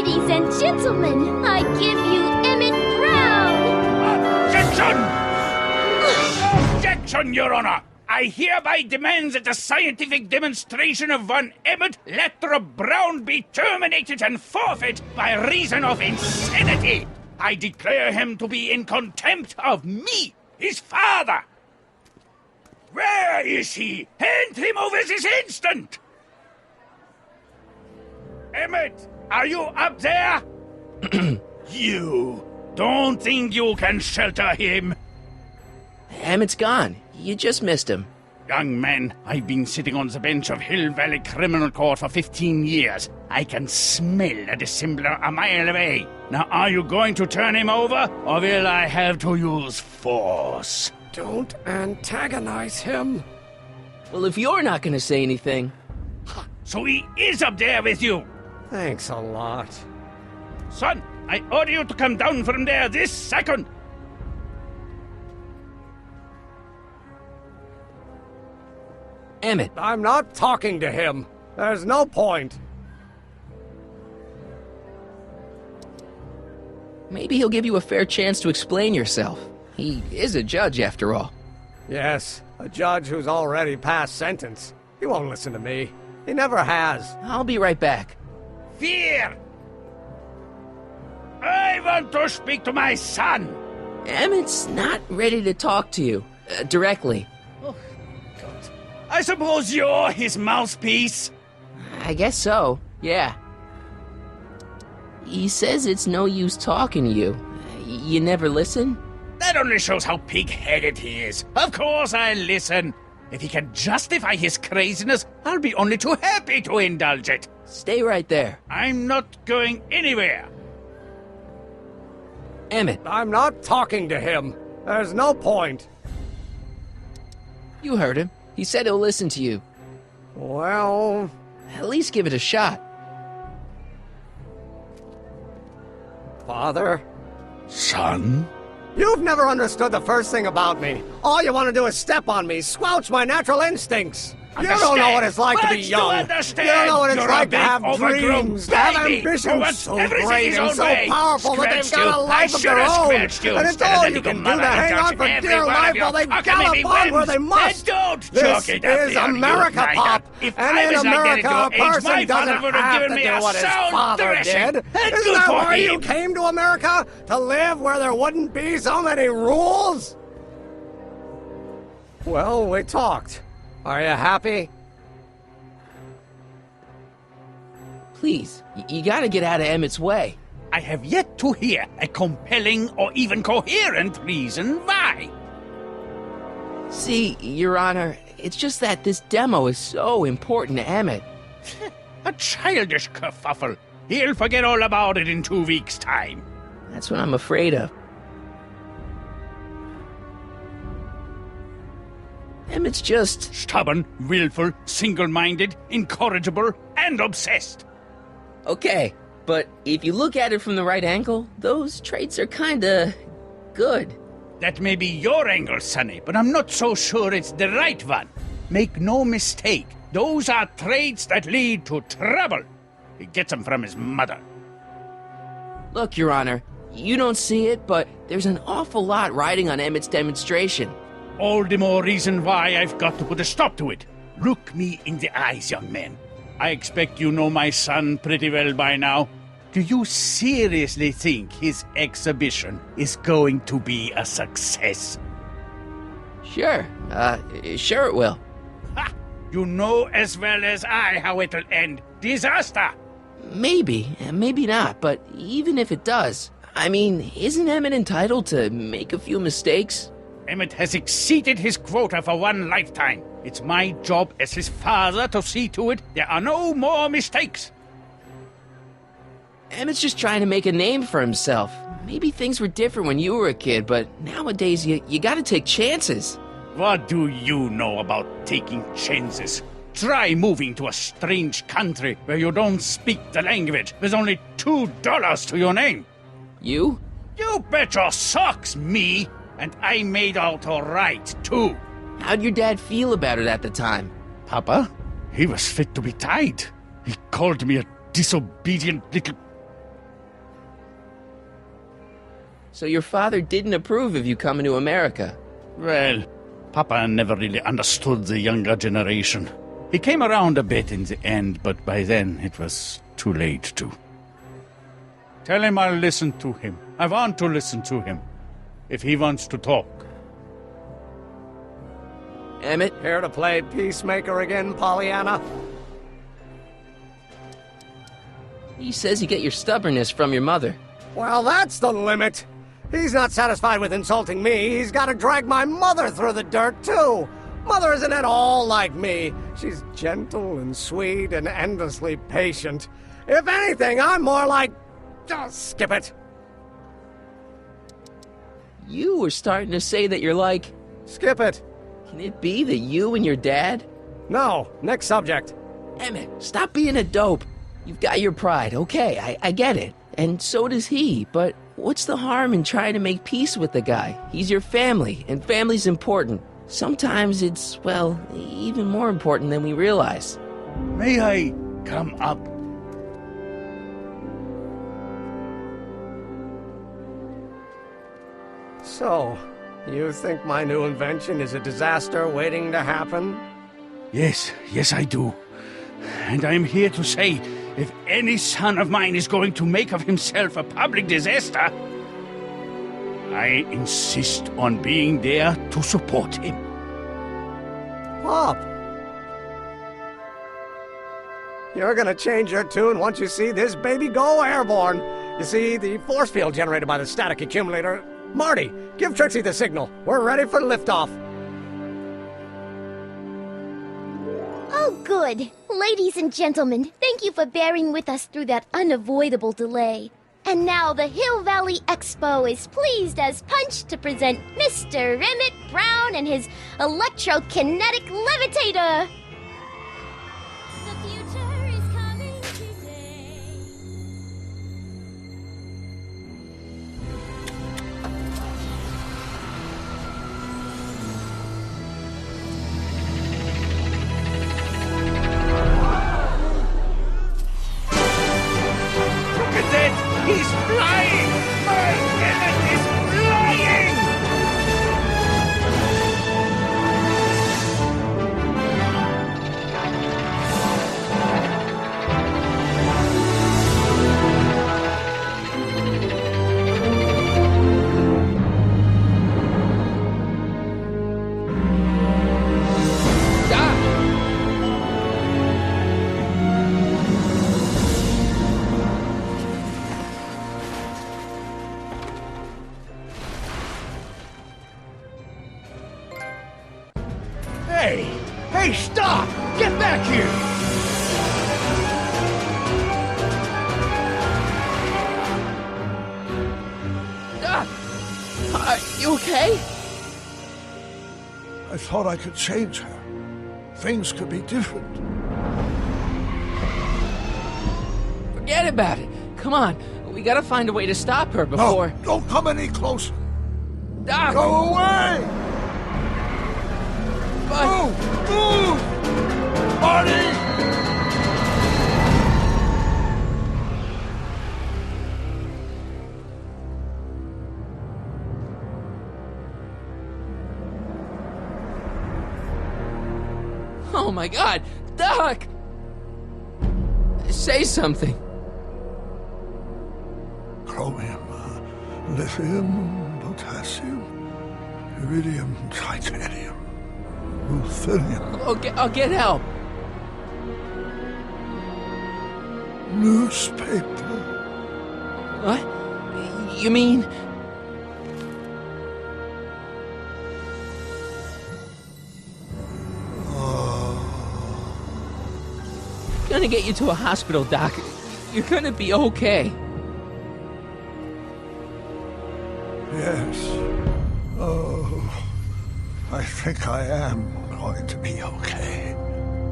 Ladies and gentlemen, I give you Emmett Brown! Objection! Objection, Your Honor! I hereby demand that the scientific demonstration of one Emmett Lathrop Brown be terminated and forfeit by reason of insanity! I declare him to be in contempt of me, his father! Where is he? Hand him over this instant! Emmett, are you up there? You don't think you can shelter him? Emmett's gone. You just missed him. Young man, I've been sitting on the bench of Hill Valley Criminal Court for 15 years. I can smell a dissembler a mile away. Now, are you going to turn him over, or will I have to use force? Don't antagonize him. Well, if you're not gonna say anything... So he is up there with you? Thanks a lot. Son, I order you to come down from there this second. Emmett, I'm not talking to him. There's no point. maybe he'll give you a fair chance to explain yourself. He is a judge, after all. Yes, a judge who's already passed sentence. He won't listen to me. He never has. I'll be right back. Fear! I want to speak to my son! Emmett's not ready to talk to you, directly. Oh, God. I suppose you're his mouthpiece? I guess so, yeah. He says it's no use talking to you. You never listen? That only shows how pig-headed he is. Of course I'll listen. If he can justify his craziness, I'll be only too happy to indulge it. Stay right there. I'm not going anywhere. Emmett, I'm not talking to him. There's no point. you heard him. He said he'll listen to you. Well... At least give it a shot. Father? Son? You've never understood the first thing about me. All you want to do is step on me, squelch my natural instincts. You don't know what it's like to be young. You don't know what it's like to have dreams, to have ambitions so great and so powerful that they've got a life of their own. And it's all you can do to hang on for dear life while they gallop on where they must. This is America, Pop. And in America, a person doesn't have to do what his father did. Isn't that why you came to America? To live where there wouldn't be so many rules? Well, we talked. Are you happy? Please, you gotta get out of Emmett's way. I have yet to hear a compelling or even coherent reason why. See, Your Honor, it's just that this demo is so important to Emmett. A childish kerfuffle. He'll forget all about it in 2 weeks' time. That's what I'm afraid of. Emmett's just... Stubborn, willful, single-minded, incorrigible, and obsessed. Okay, but if you look at it from the right angle, those traits are kinda... good. That may be your angle, Sonny, but I'm not so sure it's the right one. Make no mistake, those are traits that lead to trouble. He gets them from his mother. Look, Your Honor, you don't see it, but there's an awful lot riding on Emmett's demonstration. All the more reason why I've got to put a stop to it. Look me in the eyes, young man. I expect you know my son pretty well by now. Do you seriously think his exhibition is going to be a success? Sure, sure it will. Ha! You know as well as I how it'll end. Disaster! Maybe, maybe not, but even if it does, I mean, isn't Emmett entitled to make a few mistakes? Emmett has exceeded his quota for one lifetime. It's my job as his father to see to it there are no more mistakes. Emmett's just trying to make a name for himself. Maybe things were different when you were a kid, but nowadays you gotta take chances. What do you know about taking chances? Try moving to a strange country where you don't speak the language with only $2 to your name. You? You bet your socks, me! And I made out all right, too. How'd your dad feel about it at the time? Papa? He was fit to be tied. He called me a disobedient little... So your father didn't approve of you coming to America? Well, Papa never really understood the younger generation. He came around a bit in the end, but by then it was too late to. Tell him I'll listen to him. I want to listen to him. If he wants to talk. Emmett? Here to play peacemaker again, Pollyanna? He says you get your stubbornness from your mother. Well, that's the limit. He's not satisfied with insulting me. He's got to drag my mother through the dirt, too. Mother isn't at all like me. She's gentle and sweet and endlessly patient. If anything, I'm more like... Oh, skip it. You were starting to say that you're like... Skip it. Can it be that you and your dad? No, next subject. Emmett, stop being a dope. You've got your pride, okay, I get it. And so does he, but what's the harm in trying to make peace with the guy? He's your family, and family's important. Sometimes it's, well, even more important than we realize. May I come up? So, you think my new invention is a disaster waiting to happen? Yes, I do. And I'm here to say, if any son of mine is going to make of himself a public disaster, I insist on being there to support him. Pop! You're gonna change your tune once you see this baby go airborne. You see, the force field generated by the static accumulator... Marty, give Trixie the signal. We're ready for liftoff. Oh, good. Ladies and gentlemen, thank you for bearing with us through that unavoidable delay. And now the Hill Valley Expo is pleased as punch to present Mr. Emmett Brown and his electrokinetic levitator. The future is coming today. Look at that! He's flying! My Emmett is flying! Hey, stop! Get back here! Are you okay? I thought I could change her. Things could be different. Forget about it. Come on, we gotta find a way to stop her before... No, don't come any closer. Doc! Go away! But... Move! Marty! Oh my God, Doc! Say something. Chromium, lithium, potassium, iridium, titanium, ruthenium, I'll get help. newspaper. What? You mean... Gonna get you to a hospital, Doc. You're gonna be okay. Yes. Oh, I think I am going to be okay,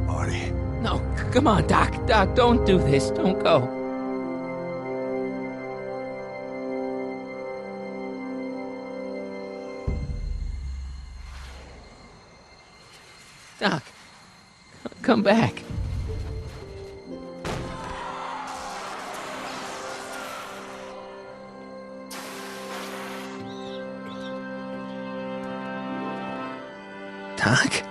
Marty. No, come on, Doc. Doc, don't do this. Don't go. Doc, come back. Doc?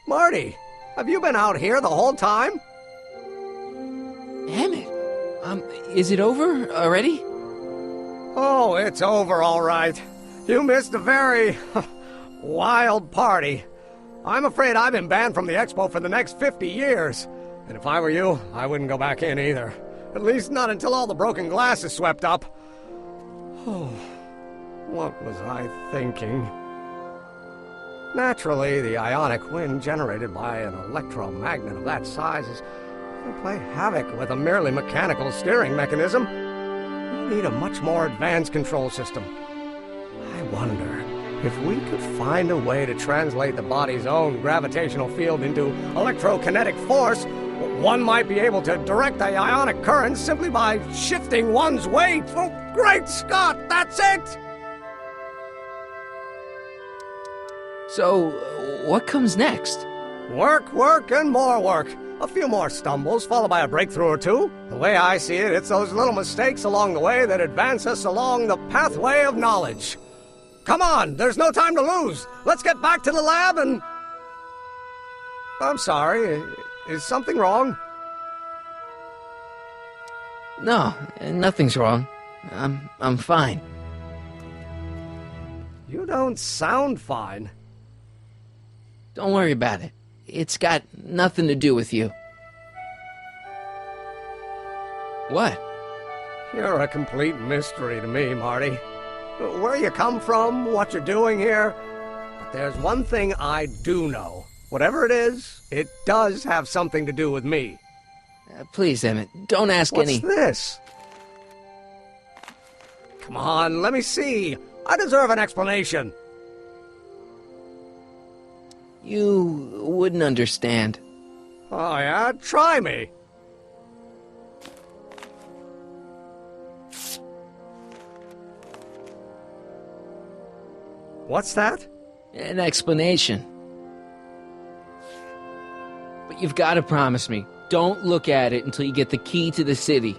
Marty, have you been out here the whole time? Emmett, is it over already? Oh, it's over all right. You missed a very wild party. I'm afraid I've been banned from the expo for the next 50 years. And if I were you, I wouldn't go back in either. At least not until all the broken glass is swept up. Oh, what was I thinking? Naturally, the ionic wind generated by an electromagnet of that size is going to play havoc with a merely mechanical steering mechanism. We need a much more advanced control system. I wonder if we could find a way to translate the body's own gravitational field into electrokinetic force. One might be able to direct the ionic current simply by shifting one's weight. Oh, great Scott, that's it! So, what comes next? Work, work, and more work. A few more stumbles, followed by a breakthrough or two. The way I see it, it's those little mistakes along the way that advance us along the pathway of knowledge. Come on, there's no time to lose. Let's get back to the lab and... I'm sorry, is something wrong? No, nothing's wrong. I'm fine. You don't sound fine. Don't worry about it. It's got nothing to do with you. What? You're a complete mystery to me, Marty. Where you come from, what you're doing here. But there's one thing I do know. Whatever it is, it does have something to do with me. Please, Emmett, don't ask What's any... this? Come on, let me see. I deserve an explanation. You wouldn't understand. Oh, yeah? Try me. What's that? An explanation. But you've got to promise me. Don't look at it until you get the key to the city.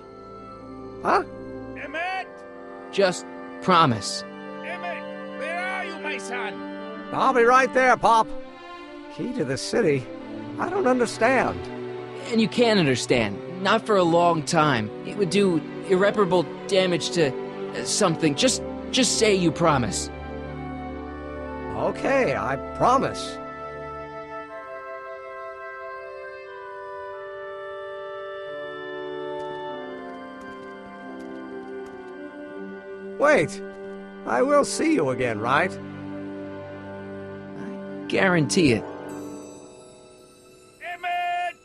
Huh? Emmett! Just promise. Emmett! Where are you, my son? I'll be right there, Pop. Key to the city? I don't understand. And you can understand. Not for a long time. It would do irreparable damage to something. Just say you promise. Okay, I promise. Wait, I will see you again, right? I guarantee it. Emmett!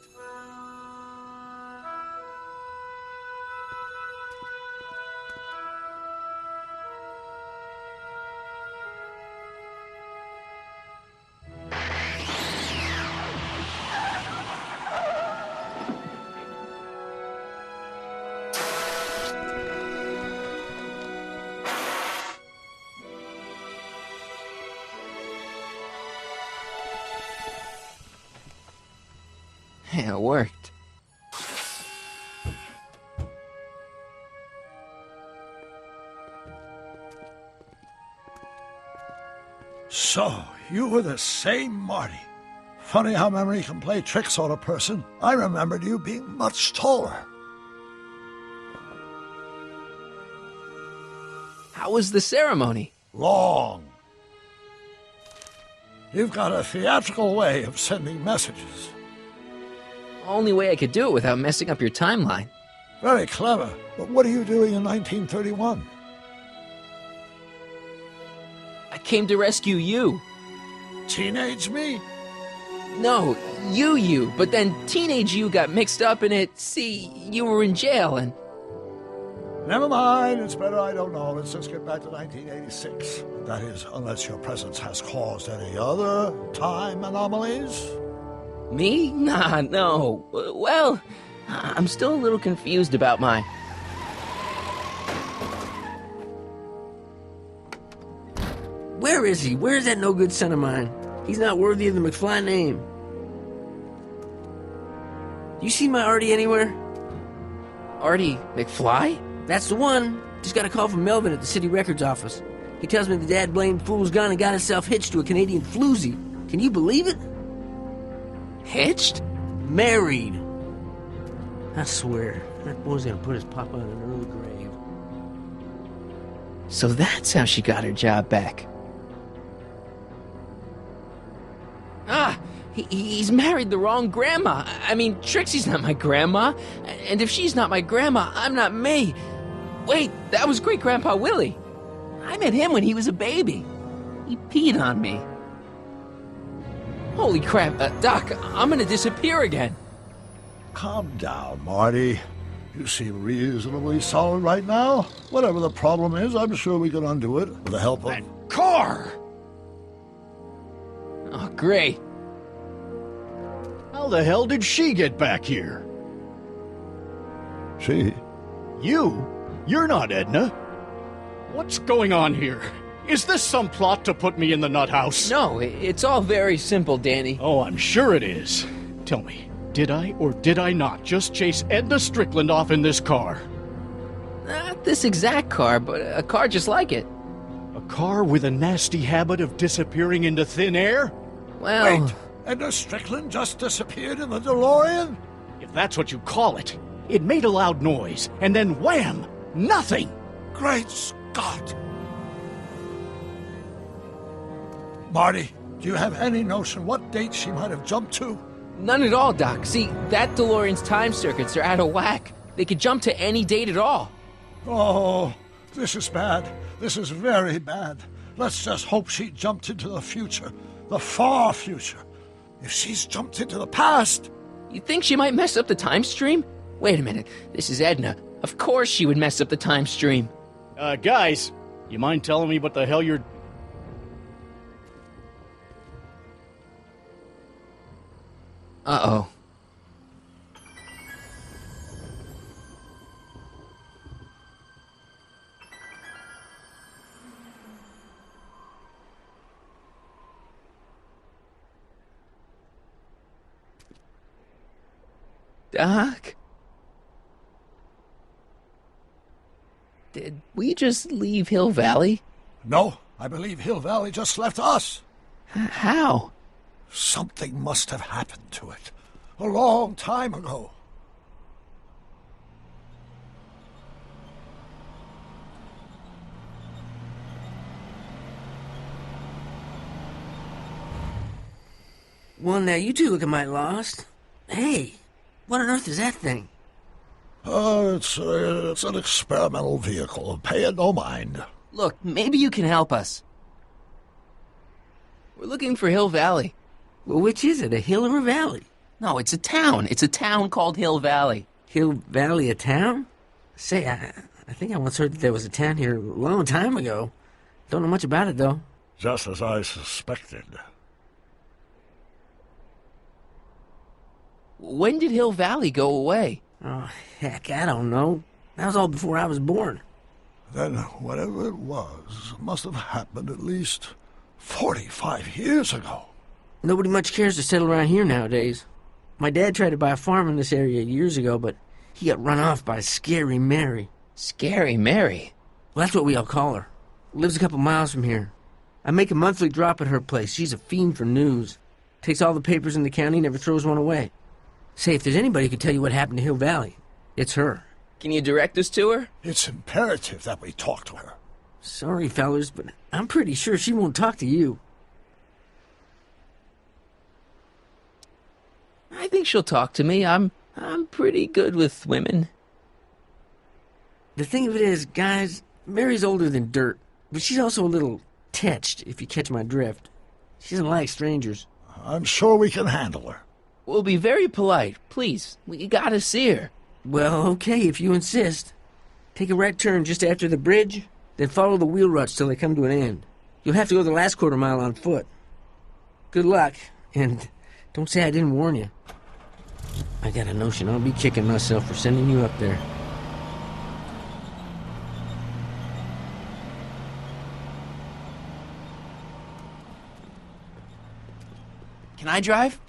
It worked. So, you were the same Marty. Funny how memory can play tricks on a person. I remembered you being much taller. How was the ceremony? Long. You've got a theatrical way of sending messages. Only way I could do it without messing up your timeline. Very clever. But what are you doing in 1931? I came to rescue you. Teenage me? No, you. But then teenage you got mixed up in it. See, you were in jail and... Never mind, it's better I don't know. Let's just get back to 1986. That is, unless your presence has caused any other time anomalies. Me? Nah, no. Well, I'm still a little confused about my... Where is he? Where's that no-good son of mine? He's not worthy of the McFly name. You see my Artie anywhere? Artie McFly? That's the one. Just got a call from Melvin at the city records office. He tells me the dad blamed fool's gone and got himself hitched to a Canadian floozy. Can you believe it? Hitched? Married. I swear, that boy's gonna put his papa in an early grave. So that's how she got her job back. Ah, he's married the wrong grandma. I mean, Trixie's not my grandma. And if she's not my grandma, I'm not me. Wait, that was Great-Grandpa Willie. I met him when he was a baby. He peed on me. Holy crap, Doc, I'm gonna disappear again. Calm down, Marty. You seem reasonably solid right now. Whatever the problem is, I'm sure we can undo it with the help of... That car! Oh, great. How the hell did she get back here? She? You? You're not Edna. What's going on here? Is this some plot to put me in the nut house? No, it's all very simple, Danny. Oh, I'm sure it is. Tell me, did I or did I not just chase Edna Strickland off in this car? Not this exact car, but a car just like it. A car with a nasty habit of disappearing into thin air? Well... Wait, Edna Strickland just disappeared in the DeLorean? If that's what you call it. It made a loud noise, and then wham! Nothing! Great Scott! Marty, do you have any notion what date she might have jumped to? None at all, Doc. See, that DeLorean's time circuits are out of whack. They could jump to any date at all. Oh, this is bad. This is very bad. Let's just hope she jumped into the future. The far future. If she's jumped into the past... You think she might mess up the time stream? Wait a minute. This is Edna. Of course she would mess up the time stream. Guys, you mind telling me what the hell you're... Uh-oh. Doc? Did we just leave Hill Valley? No, I believe Hill Valley just left us. How? Something must have happened to it. A long time ago. Well, now you two looking mighty lost. Hey, what on earth is that thing? It's an experimental vehicle. Pay it no mind. Look, maybe you can help us. We're looking for Hill Valley. Well, which is it, a hill or a valley? No, it's a town. It's a town called Hill Valley. Hill Valley, a town? Say, I think I once heard that there was a town here a long time ago. Don't know much about it, though. Just as I suspected. When did Hill Valley go away? Oh, heck, I don't know. That was all before I was born. Then whatever it was must have happened at least 45 years ago. Nobody much cares to settle around here nowadays. My dad tried to buy a farm in this area years ago, but he got run off by Scary Mary. Scary Mary? Well, that's what we all call her. Lives a couple miles from here. I make a monthly drop at her place. She's a fiend for news. Takes all the papers in the county, never throws one away. Say, if there's anybody who can tell you what happened to Hill Valley, it's her. Can you direct us to her? It's imperative that we talk to her. Sorry, fellers, but I'm pretty sure she won't talk to you. I think she'll talk to me. I'm pretty good with women. The thing of it is, guys, Mary's older than dirt, but she's also a little tetched, if you catch my drift. She doesn't like strangers. I'm sure we can handle her. We'll be very polite. Please, we gotta see her. Well, okay, if you insist. Take a right turn just after the bridge, then follow the wheel ruts till they come to an end. You'll have to go the last quarter mile on foot. Good luck, and don't say I didn't warn you. I got a notion I'll be kicking myself for sending you up there. Can I drive?